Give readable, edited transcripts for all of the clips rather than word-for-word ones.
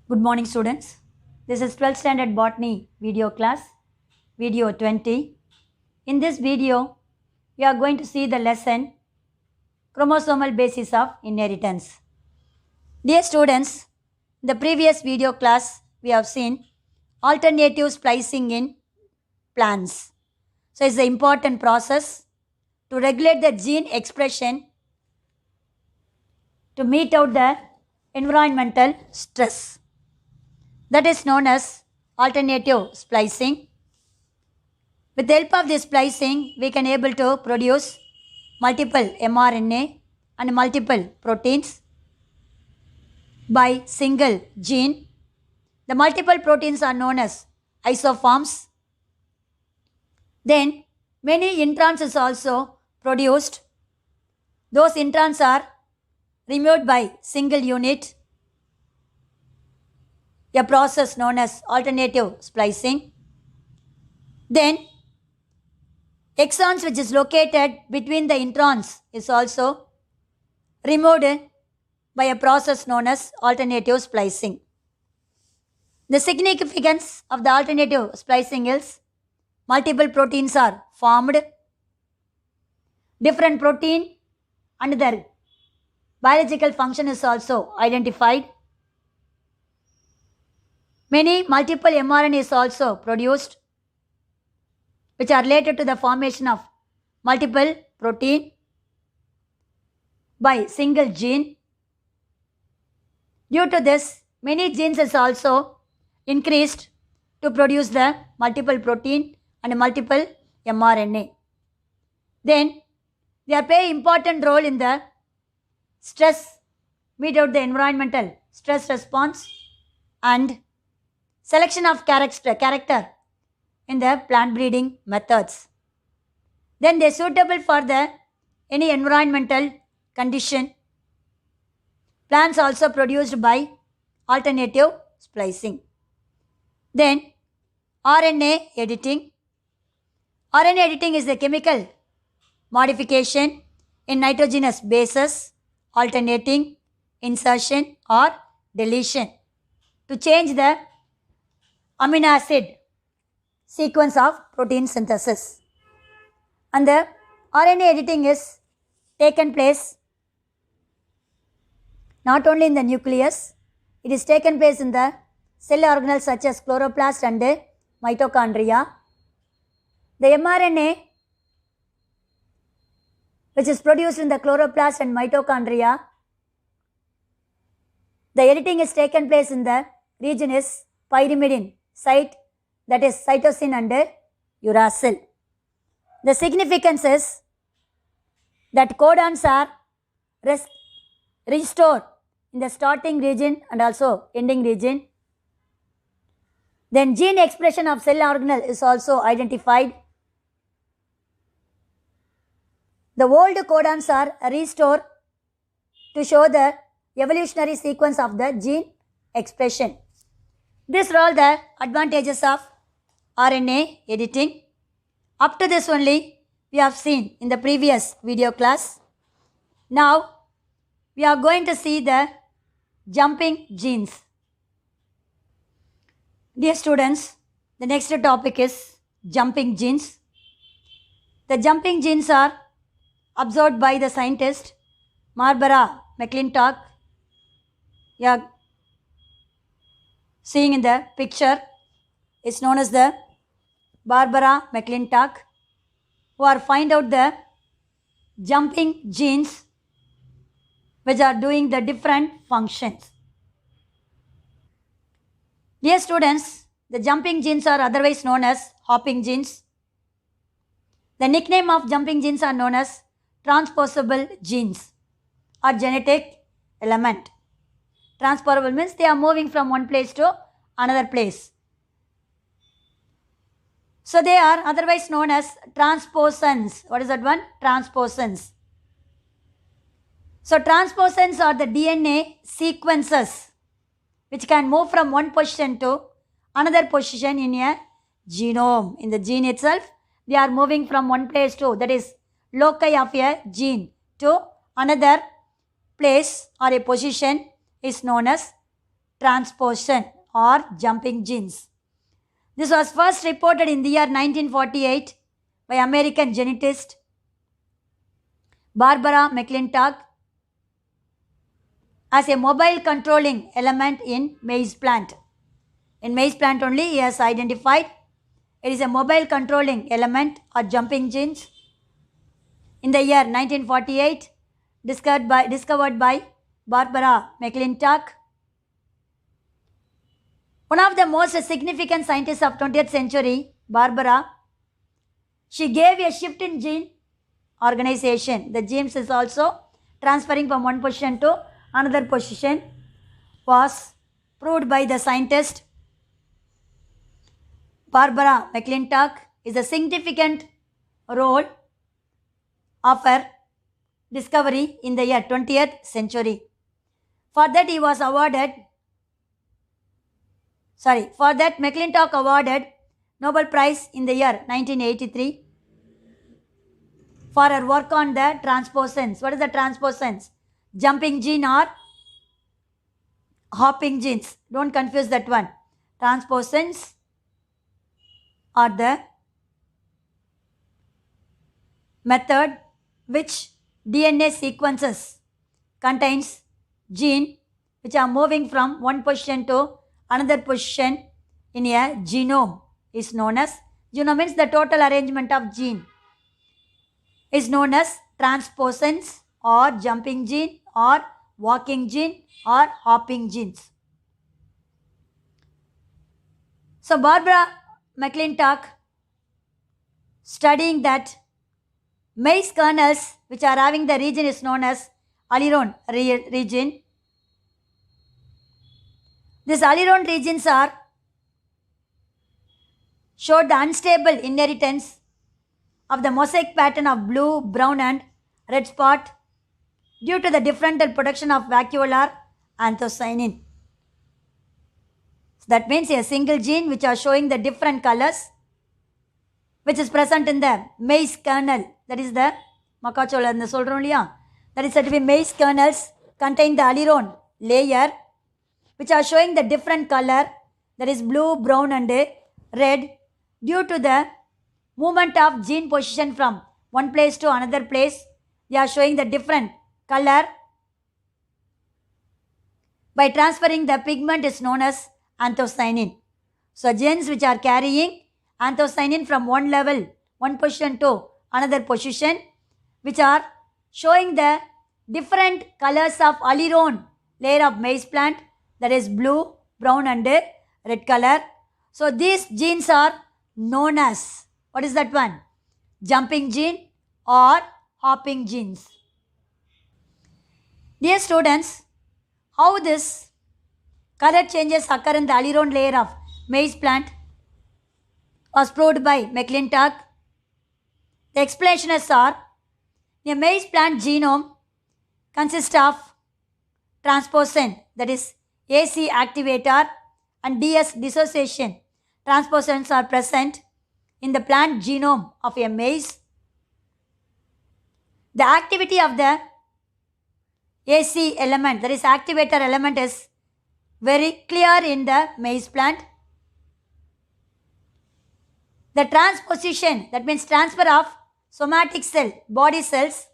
Good morning, students. This is 12th standard botany video class, video 20. In this video, we are going to see the lesson chromosomal basis of inheritance. Dear students, in the previous video class, we have seen alternative splicing in plants. So, it's an important process to regulate the gene expression to meet out the environmental stress. That is known as alternative splicing. With the help of this splicing, we can able to produce multiple mRNA and multiple proteins by single gene. The multiple proteins are known as isoforms. Then many introns is also produced. Those introns are removed by single unit, a process known as alternative splicing. Then exons which is located between the introns is also removed by a process known as alternative splicing. The significance of the alternative splicing is multiple proteins are formed, different protein and their biological function is also identified. Many multiple mRNA is also produced which are related to the formation of multiple protein by single gene. Due to this, many genes is also increased to produce the multiple protein and multiple mRNA. Then, they are play important role in the stress, meet out the environmental stress response and selection of character in the plant breeding methods. Then they are suitable for the any environmental condition. Plants also produced by alternative splicing. Then RNA editing. RNA editing is the chemical modification in nitrogenous bases, alternating insertion or deletion to change the amino acid sequence of protein synthesis. And the RNA editing is taken place not only in the nucleus, it is taken place in the cell organelles such as chloroplast and mitochondria. The mRNA which is produced in the chloroplast and mitochondria, the editing is taken place in the region is pyrimidine site, that is cytosine and uracil. The significance is that codons are restored in the starting region and also ending region. Then gene expression of cell organelle is also identified. The old codons are restored to show the evolutionary sequence of the gene expression. These are all the advantages of RNA editing. Up to this only we have seen in the previous video class. Now we are going to see the jumping genes. Dear students, the next topic is jumping genes. The jumping genes are observed by the scientist Barbara McClintock. You are seeing in the picture is known as the Barbara McClintock, who are find out the jumping genes which are doing the different functions. Dear students, the jumping genes are otherwise known as hopping genes. The nickname of jumping genes are known as transposable genes or genetic element. Transposable means they are moving from one place to another place. So they are otherwise known as transposons. What is that one? Transposons. So transposons are the DNA sequences which can move from one position to another position in a genome. In the gene itself, they are moving from one place to, that is loci of a gene, to another place or a position is known as transposition or jumping genes. This was first reported in the year 1948 by American genetist Barbara McClintock as a mobile controlling element in maize plant. In maize plant only he has identified it is a mobile controlling element or jumping genes. In the year 1948, discovered by Barbara McClintock. One of the most significant scientists of 20th century, Barbara, she gave a shift in gene organization. The genes is also transferring from one position to another position was proved by the scientist Barbara McClintock is a significant role of her discovery in the year 20th century. For that McClintock awarded Nobel Prize in the year 1983 for her work on the transposons. What is the transposons? Jumping gene or hopping genes. Don't confuse that one. Transposons are the method which DNA sequences contains gene which are moving from one position to another position in a genome is known as, genome means the total arrangement of gene, is known as transposons or jumping gene or walking gene or hopping genes. So Barbara McClintock studying that maize kernels which are having the region is known as aileron region. These aileron regions are showed the unstable inheritance of the mosaic pattern of blue, brown and red spot due to the differential production of vacuolar anthocyanin. So that means a single gene which are showing the different colors which is present in the maize kernel, that is the makachola and the solronlia, that is said to be maize kernels contain the aileron layer which are showing the different color, that is blue, brown and red, due to the movement of gene position from one place to another place. They are showing the different color. By transferring the pigment is known as anthocyanin. So genes which are carrying anthocyanin from one level, one position to another position, which are showing the different colors of aileron layer of maize plant, that is blue, brown and red color. So these genes are known as, what is that one? Jumping gene or hopping genes. Dear students, how this color changes occur in the aileron layer of maize plant was proved by McClintock. The explanations are, a maize plant genome consists of transposon, that is AC activator and DS dissociation. Transposons are present in the plant genome of a maize. The activity of the AC element, that is activator element, is very clear in the maize plant. The transposition, that means transfer of somatic cell, body cells,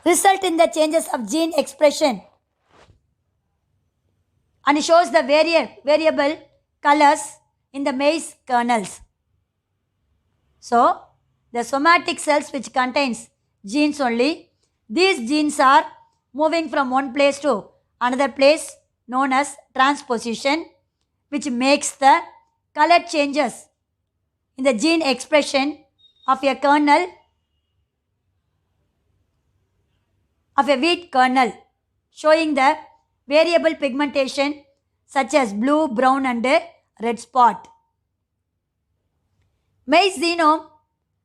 result in the changes of gene expression and shows the variable colors in the maize kernels. So, the somatic cells which contains genes only, these genes are moving from one place to another place known as transposition, which makes the color changes in the gene expression of a kernel, of a wheat kernel, showing the variable pigmentation such as blue, brown and red spot. Maize genome,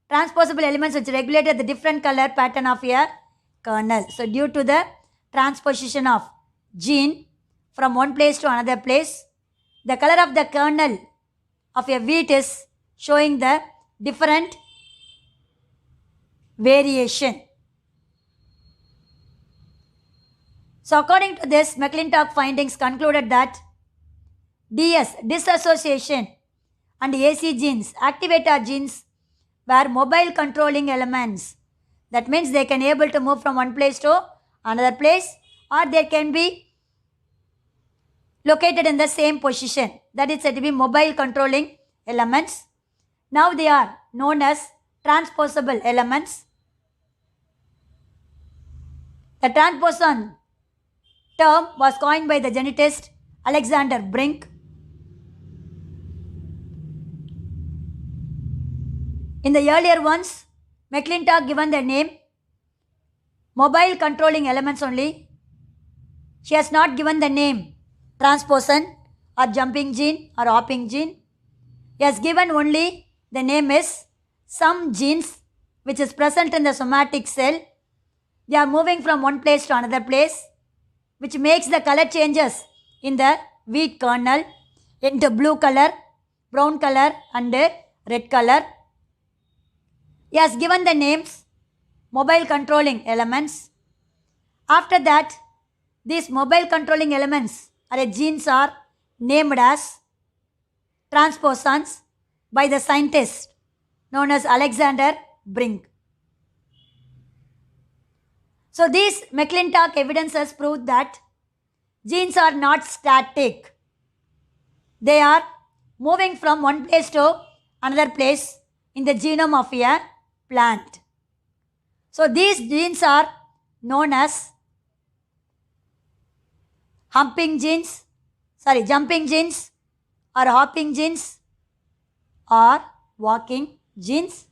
transposable elements which regulated the different color pattern of a kernel. So due to the transposition of gene from one place to another place, the color of the kernel of a wheat is showing the different variation. So according to this, McClintock findings concluded that DS, dissociation, and AC genes, activator genes, were mobile controlling elements. That means they can able to move from one place to another place, or they can be located in the same position. That is said to be mobile controlling elements. Now they are known as transposable elements. The transposon term was coined by the genetist Alexander Brink. In the earlier ones, McClintock given the name mobile controlling elements only. She has not given the name transposon or jumping gene or hopping gene. He has given only the name is some genes which is present in the somatic cell. They are moving from one place to another place, which makes the color changes in the wheat kernel into blue color, brown color and red color. He has given the names mobile controlling elements. After that, these mobile controlling elements or genes are named as transposons by the scientist known as Alexander Brink. So these McClintock evidences prove that genes are not static. They are moving from one place to another place in the genome of a plant. So these genes are known as jumping genes or hopping genes or walking genes.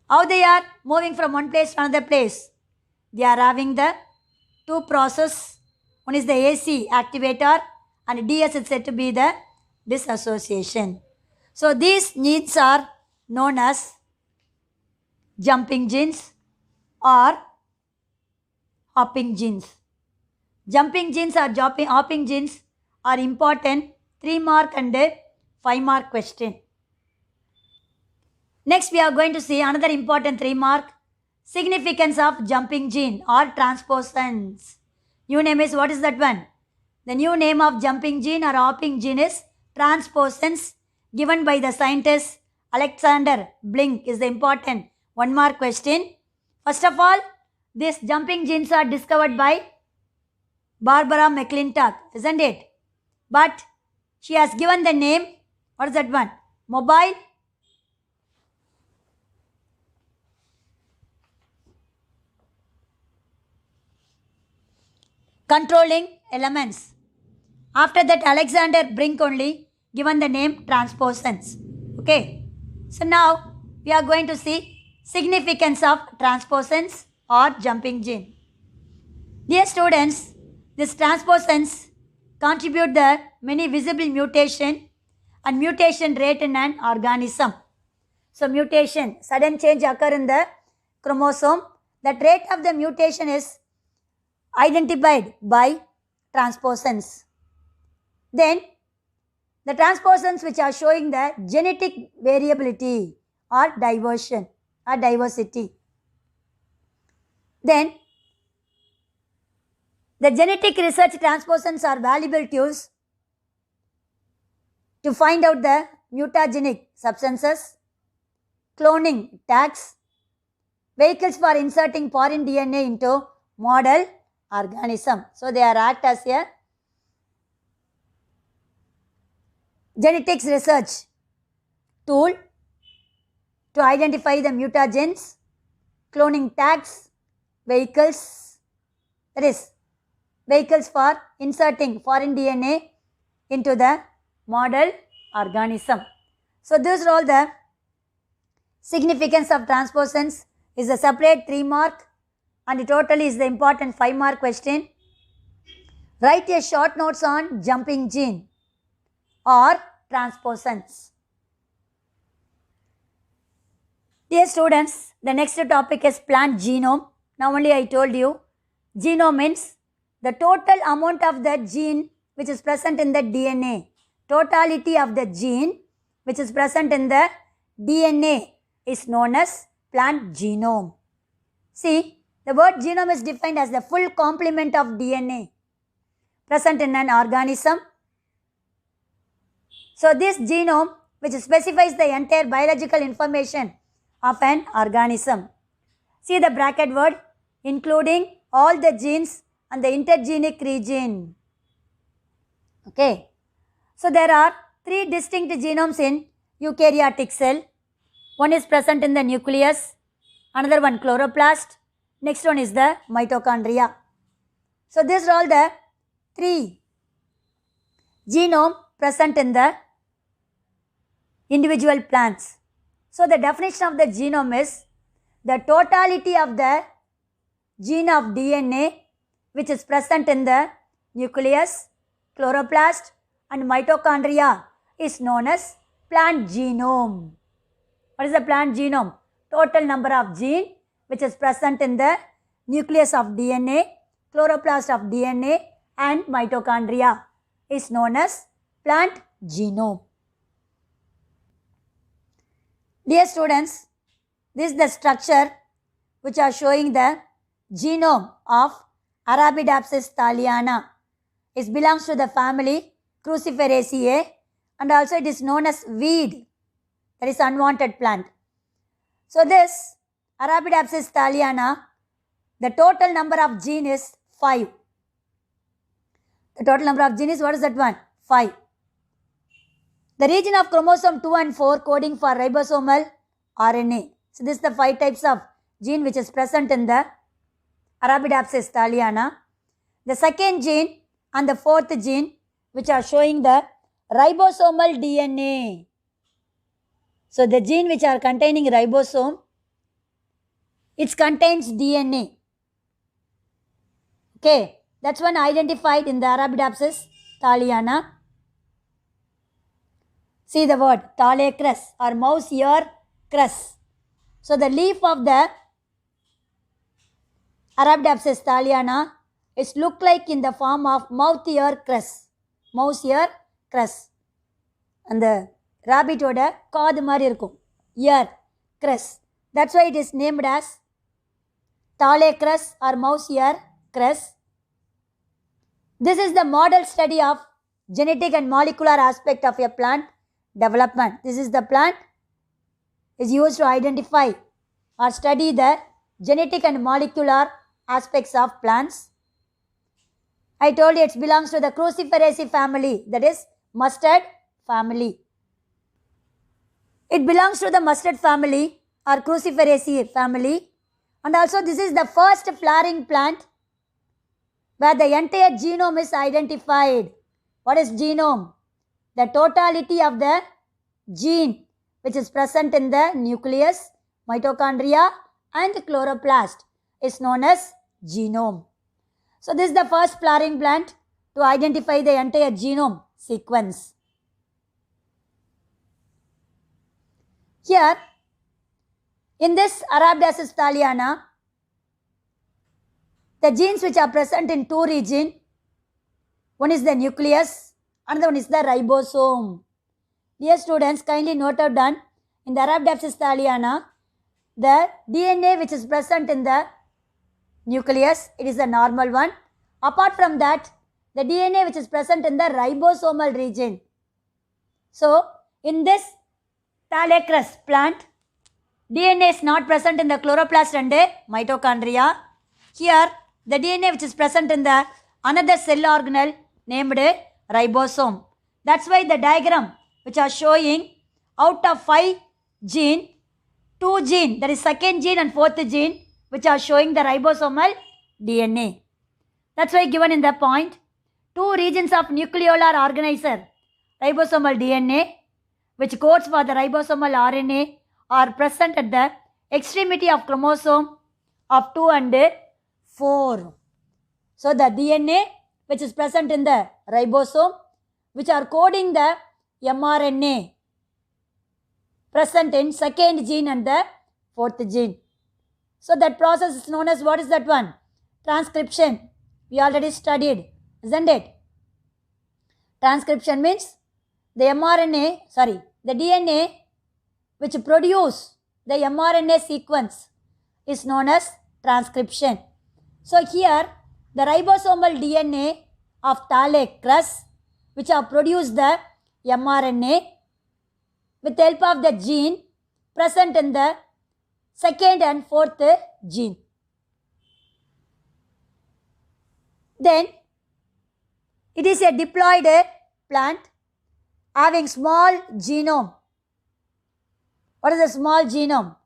How they are moving from one place to another place? They are having the two process. One is the AC activator and DS is said to be the dissociation. So these genes are known as jumping genes or hopping genes. Jumping genes or hopping genes are important 3-mark and 5-mark question. Next, we are going to see another important 3-mark significance of jumping gene or transposons. New name is, what is that one? The new name of jumping gene or hopping gene is transposons, given by the scientist Alexander Blink is the important 1-mark question. First of all, these jumping genes are discovered by Barbara McClintock, isn't it? But she has given the name, what is that one? Mobile controlling elements. After that, Alexander Brink only given the name transposons. Okay. So now we are going to see significance of transposons or jumping gene. Dear students, these transposons contribute the many visible mutation and mutation rate in an organism. So mutation, sudden change occur in the chromosome. The rate of the mutation is identified by transposons. Then the transposons which are showing the genetic variability or diversion or diversity. Then the genetic research transposons are valuable tools to find out the mutagenic substances, cloning tags, vehicles for inserting foreign DNA into model organism. So they are act as a genetics research tool to identify the mutagens, cloning tags, vehicles, that is vehicles for inserting foreign DNA into the model organism. So these are all the significance of transposons is a separate 3-mark and totally is the important 5-mark question. Write a short notes on jumping gene or transposons. Dear students, the next topic is plant genome. Now only I told you, genome means the total amount of the gene which is present in the DNA. Totality of the gene which is present in the DNA is known as plant genome. See, The word genome is defined as the full complement of DNA present in an organism. So this genome, which specifies the entire biological information of an organism. See the bracket word, including all the genes and the intergenic region. Okay. So there are three distinct genomes in eukaryotic cell. One is present in the nucleus, another one chloroplast, next one is the mitochondria. So these are all the three genome present in the individual plants. So the definition of the genome is the totality of the gene of DNA which is present in the nucleus, chloroplast and mitochondria is known as plant genome. What is the plant genome? Total number of genes which is present in the nucleus of DNA, chloroplast of DNA and mitochondria is known as plant genome. Dear students, this is the structure which are showing the genome of Arabidopsis thaliana. It belongs to the family Cruciferaceae and also it is known as weed, that is unwanted plant. So this Arabidopsis thaliana, the total number of genes is 5. The total number of genes is, what is that one? 5. The region of chromosome 2 and 4 coding for ribosomal RNA. So this is the 5 types of gene which is present in the Arabidopsis thaliana. The second gene and the fourth gene which are showing the ribosomal DNA. So the gene which are containing ribosome, it contains DNA. Okay, that's one identified in the Arabidopsis thaliana. See the word thale crus or mouse ear crus. So the leaf of the Arabidopsis thaliana is look like in the form of mouth ear crus. Mouse ear crus. And the rabbit oda kaadu mari irukum. Ear crus. That's why it is named as thale crus or mouse ear crus. This is the model study of genetic and molecular aspect of a plant development. This is the plant is used to identify or study the genetic and molecular aspects of plants. I told you it belongs to the Cruciferaceae family, that is mustard family. It belongs to the mustard family or Cruciferaceae family, and also this is the first flowering plant where the entire genome is identified. What is genome? The totality of the gene which is present in the nucleus, mitochondria and chloroplast is known as genome. So this is the first flowering plant to identify the entire genome sequence. Here in this Arabidopsis thaliana, the genes which are present in two regions, one is the nucleus, another one is the ribosome. Dear students, kindly note down in the Arabidopsis thaliana, the DNA which is present in the nucleus, it is a normal one. Apart from that, the DNA which is present in the ribosomal region. So, in this thale crus plant, DNA is not present in the chloroplast and mitochondria. Here, the DNA which is present in the another cell organelle named ribosome. That's why the diagram which are showing out of 5 gene, 2 gene, that is second gene and fourth gene, which are showing the ribosomal DNA. That's why given in the point, 2 regions of nucleolar organizer, ribosomal DNA, which codes for the ribosomal RNA, are present at the extremity of chromosome of 2 and 4. So the DNA which is present in the ribosome, which are coding the mRNA, present in second gene and the fourth gene. So that process is known as, what is that one? Transcription. We already studied, isn't it? Transcription means the DNA which produce the mRNA sequence is known as transcription. So here the ribosomal DNA of Thalassus, which have produced the mRNA with the help of the gene present in the second and fourth gene. Then it is a diploid plant having small genome. What is a small genome?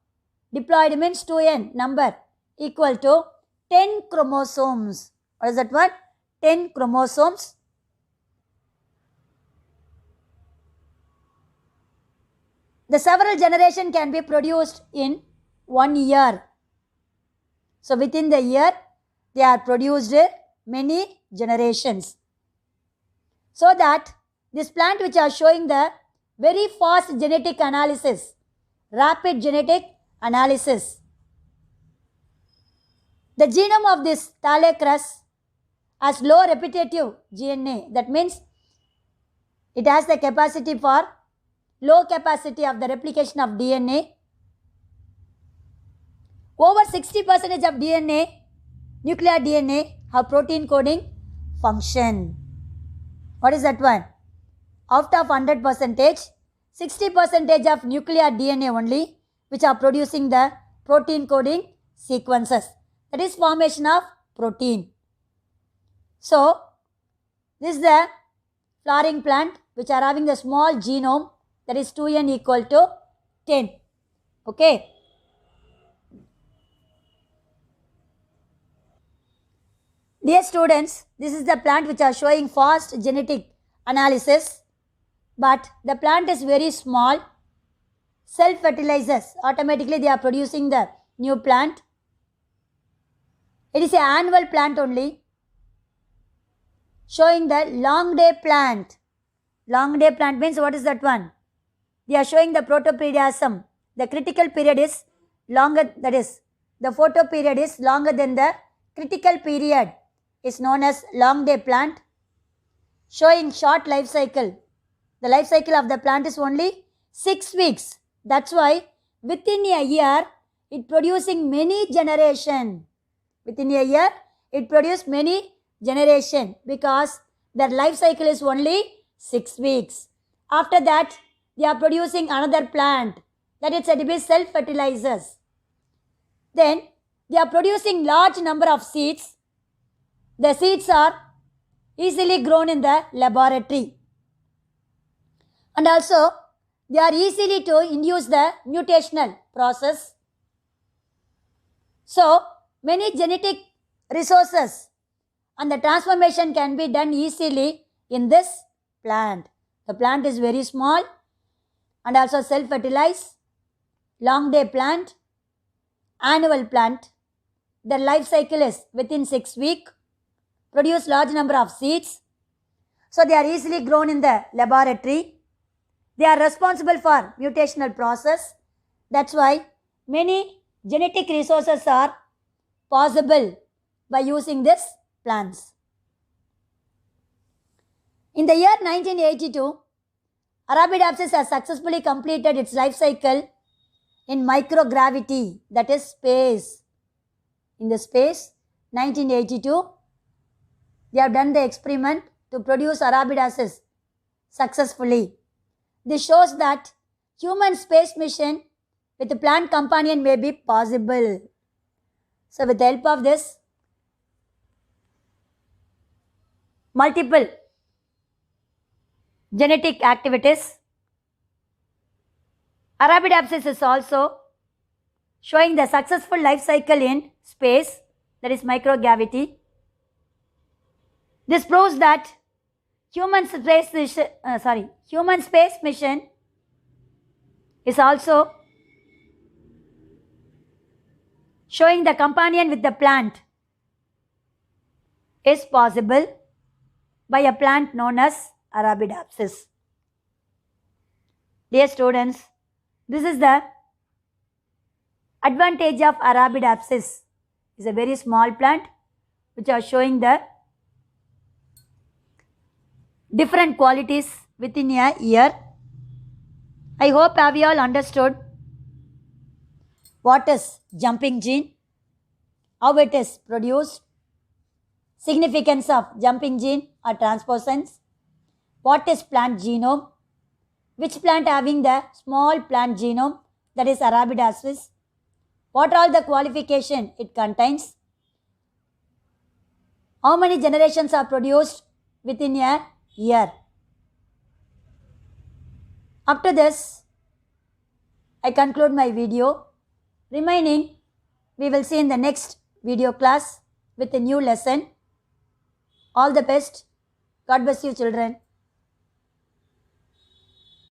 Diploid means 2n number equal to 10 chromosomes. What is that one? 10 chromosomes. The several generation can be produced in 1 year. So within the year they are produced many generations. So that this plant which are showing the very fast genetic analysis, rapid genetic analysis. The genome of this Thalassus has low repetitive DNA. That means it has the capacity for low capacity of the replication of DNA. Over 60% of DNA, nuclear DNA, have protein coding function. What is that one? Out of 100%, 60% of nuclear DNA only which are producing the protein coding sequences. That is formation of protein. So this is the flowering plant which are having a small genome, that is 2n equal to 10. Okay. Dear students, this is the plant which are showing fast genetic analysis, but the plant is very small, self-fertilizes. Automatically they are producing the new plant. It is an annual plant only, showing the long day plant. Long day plant means what is that one? They are showing the protoperiasm. The critical period is longer, that is, the photoperiod is longer than the critical period, is known as long day plant, showing short life cycle. The life cycle of the plant is only 6 weeks. That's why within a year it producing many generation. Within a year it produces many generation because their life cycle is only 6 weeks. After that they are producing another plant, that is said to be self-fertilizers. Then they are producing large number of seeds. The seeds are easily grown in the laboratory. And also they are easily to induce the mutational process. So many genetic resources and the transformation can be done easily in this plant. The plant is very small and also self-fertilize, long day plant, annual plant. Their life cycle is within 6 weeks, produce large number of seeds. So they are easily grown in the laboratory. They are responsible for mutational process. That's why many genetic resources are possible by using these plants. In the year 1982, Arabidopsis has successfully completed its life cycle in microgravity, that is space. In the space, 1982, they have done the experiment to produce Arabidopsis successfully. This shows that human space mission with a plant companion may be possible. So with the help of this, multiple genetic activities, Arabidopsis is also showing the successful life cycle in space, that is microgravity. This proves that human space mission is also showing the companion with the plant is possible by a plant known as Arabidopsis. Dear students, this is the advantage of Arabidopsis. It's a very small plant which are showing the different qualities within a year. I hope you all understood what is jumping gene, how it is produced, significance of jumping gene or transposons, what is plant genome, which plant having the small plant genome, that is Arabidopsis, what are all the qualification it contains, how many generations are produced within a year. Up to this, I conclude my video. Remaining, we will see in the next video class with a new lesson. All the best. God bless you, children.